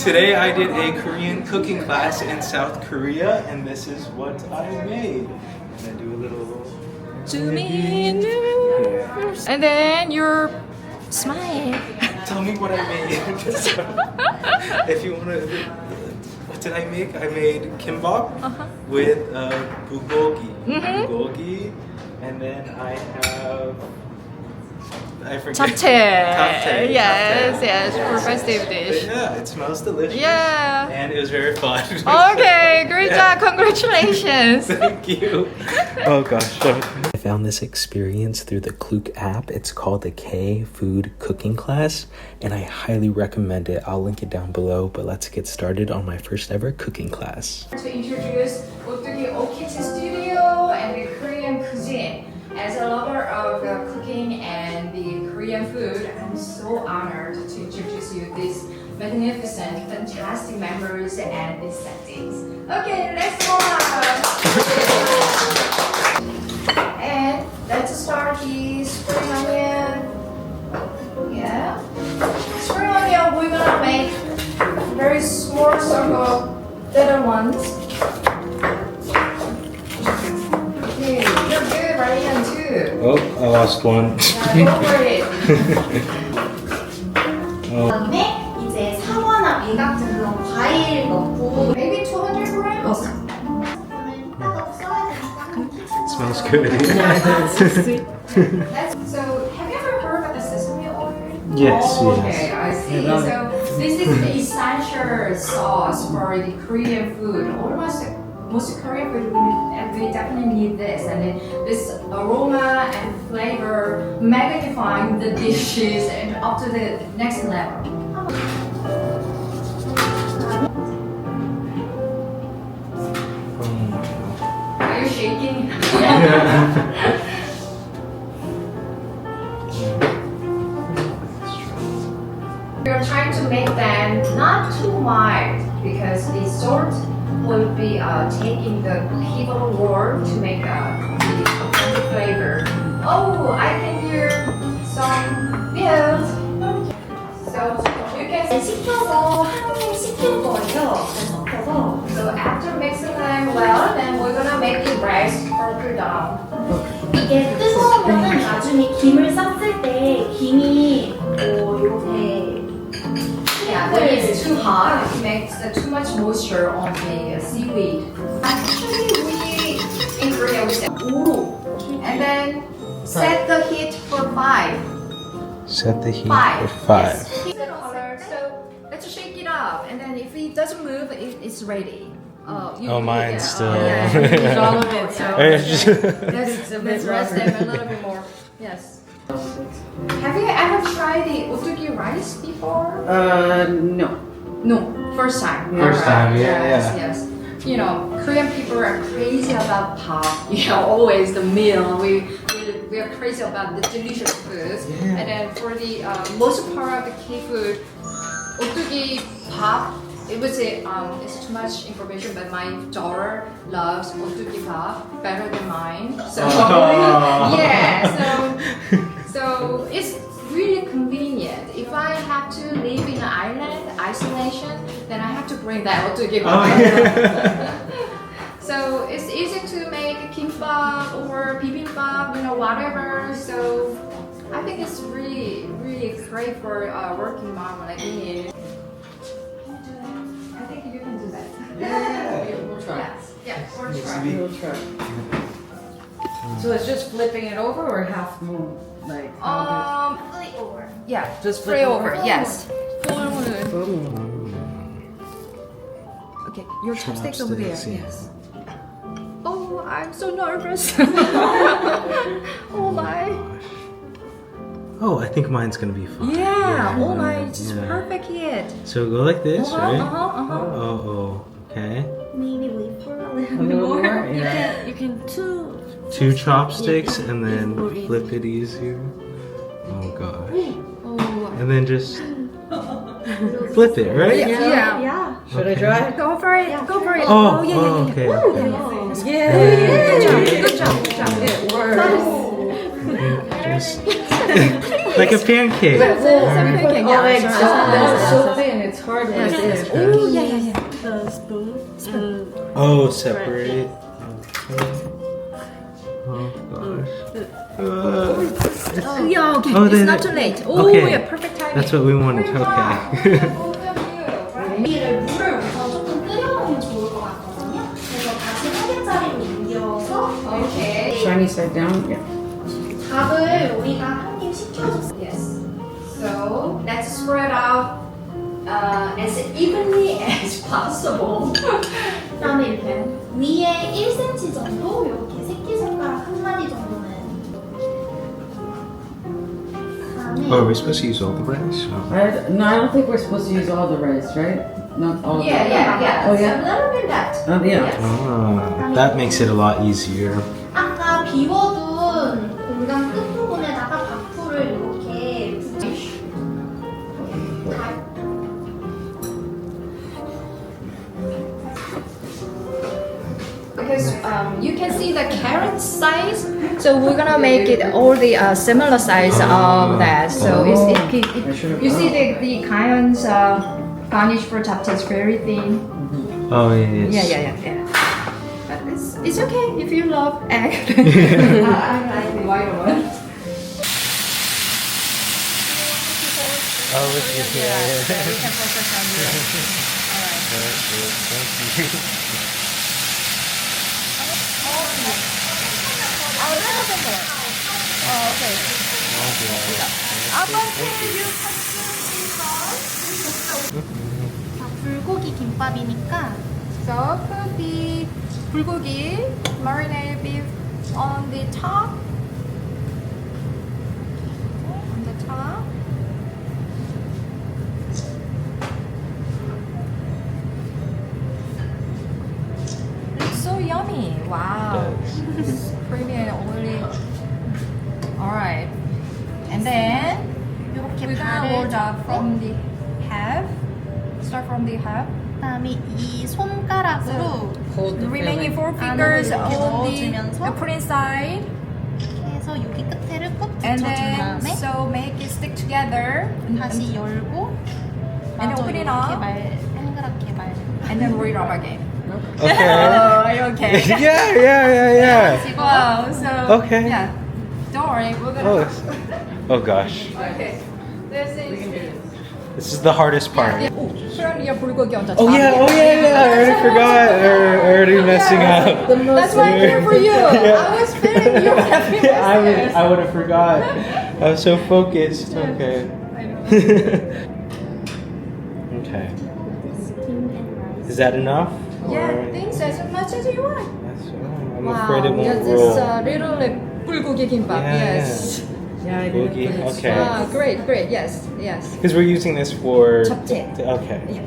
Today I did a Korean cooking class in South Korea, and this is what I made. And I do a little zoom in, and then your smile. Tell me what I made. If you want to. What did I make? I made kimbap with bulgogi. Bulgogi, and then I have. I forget. Japchae. Yes, for festive dish. Yeah, it smells delicious. Yeah. And it was very fun. Okay, great job. Congratulations. Thank you. Oh gosh. I found this experience through the Klook app. It's called the K Food Cooking Class, and I highly recommend it. I'll link it down below, but let's get started on my first ever cooking class. To introduce Foodie Kitchen Studio and the Korean cuisine. As a lover of cooking and the Korean food, I'm so honored to introduce you these magnificent, fantastic members and these settings. Okay, let's go on. And let's start the spring onion. Yeah. Spring onion, we're gonna make very small circle, little ones. Okay, you're good, Ryan, too. Oh, I lost one. Yeah, go for it. 그다음에 이제 사과나 배 같은 그런 과일 넣고 Maybe 200 grams. Smells good. So, have you ever heard of the sesame oil? Yes, Okay, yes. I see. So, this is the essential sauce for the Korean food. Most Korean food, we definitely need this. And then this aroma and flavor magnifying the dishes and up to the next level. Are you shaking? We're trying to make them not too mild because the salt will be taking the pivotal role to make the flavor. Oh, I can hear some bells. So you can 식혀서 하루에 식힐 거예요. 섞어서 So after mixing them well, then we're gonna make the rice further down. 이게 뜨거우면 나중에 김을 쌌을 때 김이 이렇게 Yeah, when it's too hot, it makes too much moisture on the seaweed. Actually, we in Korea we say uru, and then set the heat for 5. Set the heat 5. for 5. Yes. Heat the color. So let's shake it up, and then if it doesn't move, it's ready. Oh, mine's still- Yeah, you use all of it. So It's just- let's rest them a little bit more. Yes. Have you ever tried the otugi rice before? No. No, first time. First time, yeah, yes, yeah. Yes. You know, Korean people are crazy about pop. You know, always the meal. We are crazy about the delicious foods. Yeah. And then for the most part of the K food, otugi pop. It was it's too much information, but my daughter loves otugi pop better than mine. So yeah, so it's really convenient. If I have to live in an island, isolation, then I have to bring that otugi pop. So it's easy to make kimbap or bibimbap, you know, whatever. So I think it's really great for a working mom like me. I think you can do that. Yeah, we'll try. Yes, or try. We'll try. So it's just flipping it over or half moon? Like flip over. Yeah, Just flip flip over. over. Yes. boom. Okay, your chopsticks over there. Chopsticks, yeah. Yes. Oh, I'm so nervous. Oh my. Oh, I think mine's gonna be fine. Yeah. Oh my, it's Yeah. perfect hit. So go like this, right? Uh-huh. Okay. Maybe wait for a A little little more. more? Yeah. You can two. 2 chopsticks and then easily. flip it easier. Oh gosh. Oh. And then just flip it, right? Yeah. Yeah. Should I try? Go for it. Go for it. Oh, yeah. okay. Woo, Okay. yeah. Yeah. Good job. It works. Just like a pancake. All eggs. Sure. That's so thin. It's hard like this. Oh, yeah. The spoon. Oh, separate. Oh gosh. Yeah, okay. Oh, it's then not it- too late. Oh, okay. yeah, perfect timing. That's what we wanted. Okay. 고기를 물을 우선 조금 끓여놓으면 좋을 것 같거든요. 그래서 다시 한 개짜리로 옮겨서 Okay. Shiny side down. Yeah. 밥을 우리가 한 입 식혀줬어요. Yes. So let's spread out as evenly as possible. 그다음에 이렇게 위에 1cm 정도 이렇게 새끼손가락 한 마디 정도는. 그다음에 Oh, are we supposed to use all the rice? No, I don't think we're supposed to use all the rice, right? Not all. Yeah, of it. yeah. Oh, So yeah? a little bit that. Oh, yeah. Ah, that makes it a lot easier. 아까 비워둔 공간 끝부분에다가 밥풀을 이렇게 Because you can see the carrot size, so we're gonna make it all the similar size of that. So you see the kinds garnish for chapter is very thin. Oh, yes. Yeah. But it's okay if you love egg. I like the white one. Oh, with you. Yeah. We can focus on you. Thank you. A little bit more. Oh, okay. Up until you consume 다 불고기 김밥이니까 So put the bulgogi, marinated beef on the top. On the top. Looks so yummy. Wow. It's creamy and oily. Alright. And then 이렇게 we're gonna 발을 hold up 잡고 from the half. Start from the half. 그다음에 이 손가락으로 The remaining four fingers 안으로 이렇게 on the 넣어주면서 put inside. 이렇게 해서 여기 끝에를 꼭 And 붙여준 then 다음에 so make it stick together. 다시 열고 And 마저 open it 이렇게 up. 동그랗게 말. And then roll it up again. Okay. Oh, okay. yeah. Wow. So Okay. Yeah. Don't worry. We're gonna. Oh, oh gosh. Okay. This is. This is the hardest part. Yeah. Oh, turn your bulgogi on the top. Oh yeah. I already forgot. I'm already messing up. That's why I'm here for you. Yeah. I was feeling you happy. Yeah, I would have forgot. I was so focused. Okay. I know. Okay. Is that enough? Yeah, Or- thanks as much as you want. I'm afraid it won't Yes, roll. it's little bulgogi kimbap. Yeah. Yes. Yeah, I Boogie, did. okay. Great. Yes. Because we're using this for. Chapte. Okay. Yeah.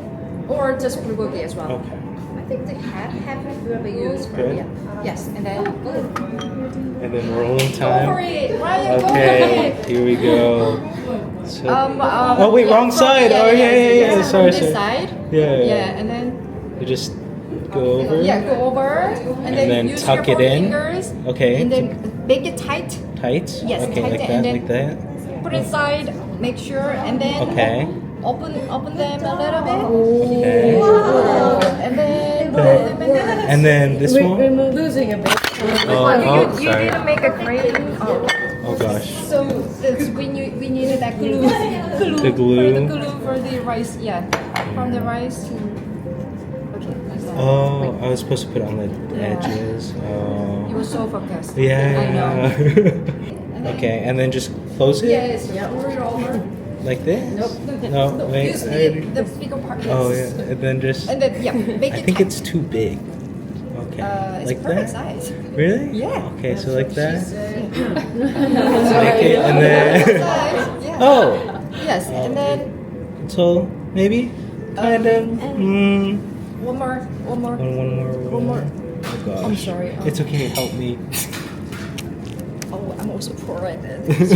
Or just bulgogi as well. Okay. I think the half will be used for Good. yeah. Yes, and then And then rolling go for time. it. Ryan, go for Okay. it. Here we go. So, Oh wait, wrong side. Oh, yeah. From Sorry, this sorry. side. Yeah. Yeah, and then You just go over. yeah, go over, and then use tuck your it in. fingers. Okay. And then make it tight. Tight. Yes, Okay, tight like and that, then- like that. Put it inside. Make sure, and then Okay. open them a little bit. Okay. And then roll them in there. And then this one. We're losing a bit. You Sorry. need to make a cream. Oh gosh. So that's we needed that glue. The glue. For the glue for the rice. Yeah, from the rice. Okay. Like that. Oh, I was supposed to put it on the edges. Oh. You were so focused. Yeah. I know. Okay, and then just close it Yes. Yeah. Pour it over. like this. No, wait. Use I already- the bigger part. Yes. Oh yeah, and then just. And then yeah, make I it. think tight. it's too big. Okay. It's like perfect that. size. Really? Yeah. Okay, so like that. Sorry. Okay, and then. Size, yeah. Oh, Yes, and then so maybe kind of. one more. One more. One more. Oh gosh. I'm sorry. It's okay. Help me. Oh, I'm also poor at this.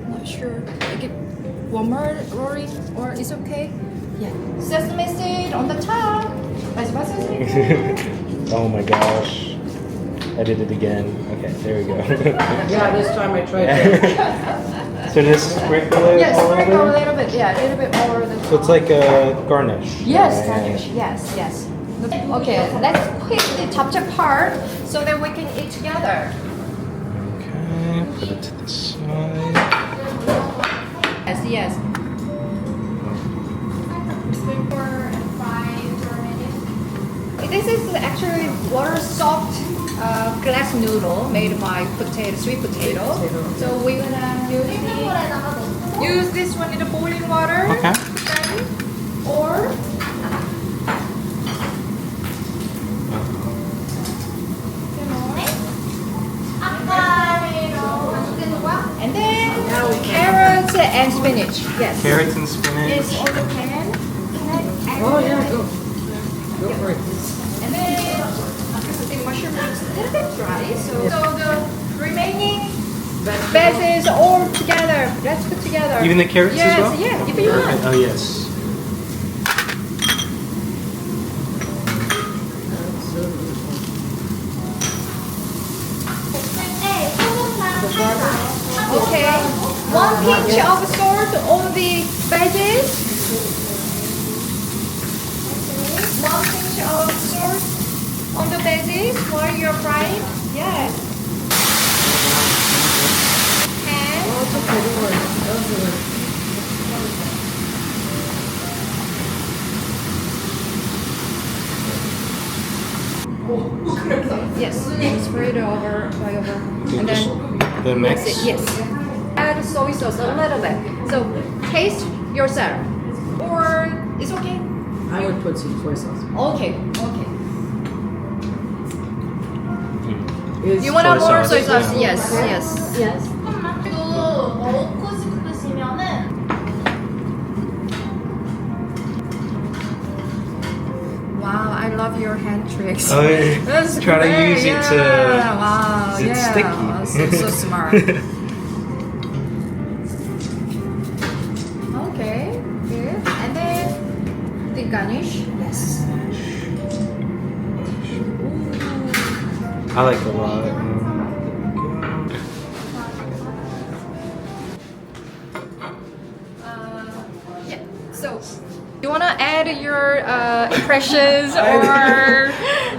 Not sure. Like it, one more rolling, or it's okay. Yeah. Sesame seed on the top. Oh my gosh. edit it again. Okay, there we go. Yeah, this time I tried that. So just sprinkle it Yes, all sprinkle a over? little bit. Yeah, a little bit more than. So it's like a garnish. Yes, Yeah. garnish. Yes, yes. Okay, let's put the top part so that we can eat together. Okay, put it to the side. Yes, yes. This is actually water soaked glass noodle made by sweet potato. So we're gonna use this one in the boiling water. Okay. Or and then carrots and spinach. Yes. Carrots and spinach. It's on the pan. Oh yeah, go for it. And then because the mushroom is a little bit dry, so the remaining veggies all together. Let's put together. Even the carrots yes, as well? Yeah, if you want. Oh yes. Okay. 1 pinch of salt on the veggies. 1 pinch of salt on the veggies while you're frying. Yes. And yes, spread it over, right over, and then The mix. mix it. Yes. Add soy sauce a little bit. So taste yourself, or it's okay. I would put some soy sauce. Okay. Okay. Is You want Soy more sauce, soy sauce? yeah. Yes. Yes. Yes. 또 먹고 싶으시면은 Wow, I love your hand tricks. Oh, yeah. That's Try to great. use it to- Yeah. Wow. it's yeah. sticky. So smart. Okay. Good. And then the garnish. Yes. I like it a lot. Yeah. So, you wanna add your impressions or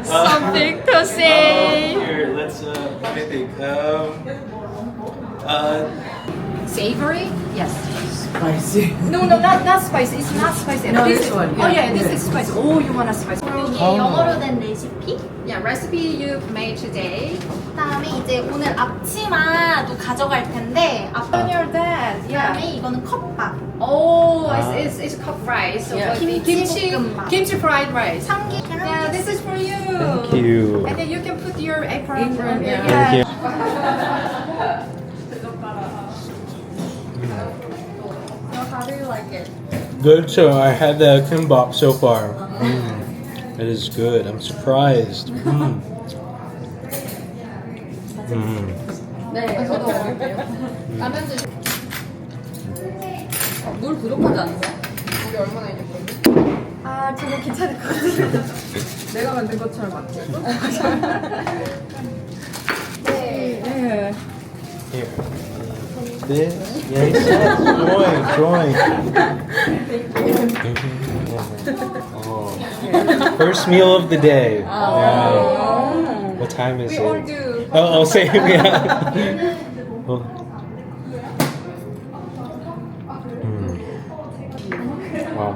something to say? Here, let's. Let me think. Savory? Yes. spicy. No, not spicy. It's not spicy. No, This this is- one, Oh yeah. yeah, this is spicy. Oh, you want a spicy? 이게 어. 영어로 된 레시피. Yeah, recipe you made today. 그다음에 이제 오늘 앞치마도 가져갈 텐데 On your dad. 그다음에 Yeah. 이거는 컵밥. Oh, it's cup rice. So Yeah. the 김치볶음밥. kimchi fried rice. 참기. Yeah, this is for you. Thank you. And then you can put your apron. Apron, yeah. Thank you. So how do you like it? Good. So I had the kimbap so far. It is good. I'm surprised. 네, 저도 먹을게요. 라면 드시. 물 부족하지 않나요? 우리 얼마나 있는 아, 저는 괜찮을 것 같아요. 내가 만든 것처럼 맞죠? 네. 네. Here. This. Yes. Drawing. Oh. First meal of the day. Yeah. What time is We it? all do. Oh, same. Yeah. Oh. Wow.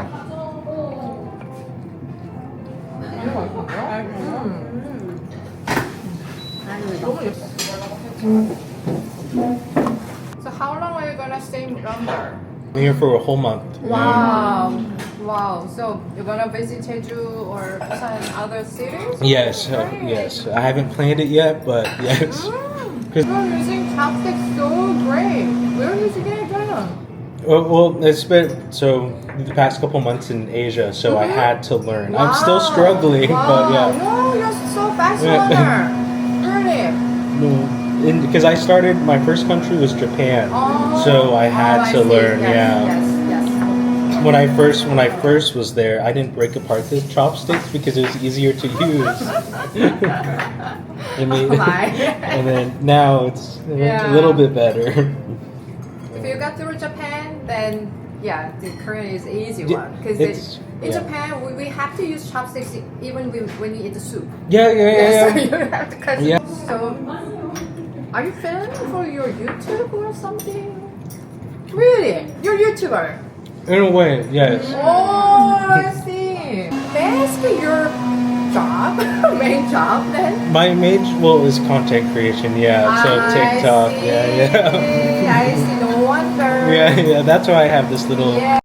So how long are you gonna stay longer? I'm here for a whole month. Wow. Wow. So you're gonna visit Jeju or Busan other cities? Yes, yes. I haven't planned it yet, but yes. You're using chopsticks so great. Where did you get it done? Well, it's been so the past couple months in Asia, so I had to learn. I'm still Wow. struggling, but yeah. No, you're so fast Yeah. learner. Really? No, because I started, my first country was Japan, Oh. so I had Oh, to see. learn. Yes, Yeah. Yes, yes. when I first was there, I didn't break apart the chopsticks because it was easier to use. I mean, and then now it's a little bit better. If you got through Japan, then yeah, the Korean is the easy Yeah, one because it's- in yeah. Japan we have to use chopsticks even when we eat the soup. Yeah. So you have to cut Yeah. So, are you filming for your YouTube or something? Really? You're a YouTuber? In a way, yes. Oh, I see. May I ask your job, main job then? My major, well, is content creation. Yeah, so I TikTok. see. Yeah. I see. No wonder. Yeah. That's why I have this little Yeah.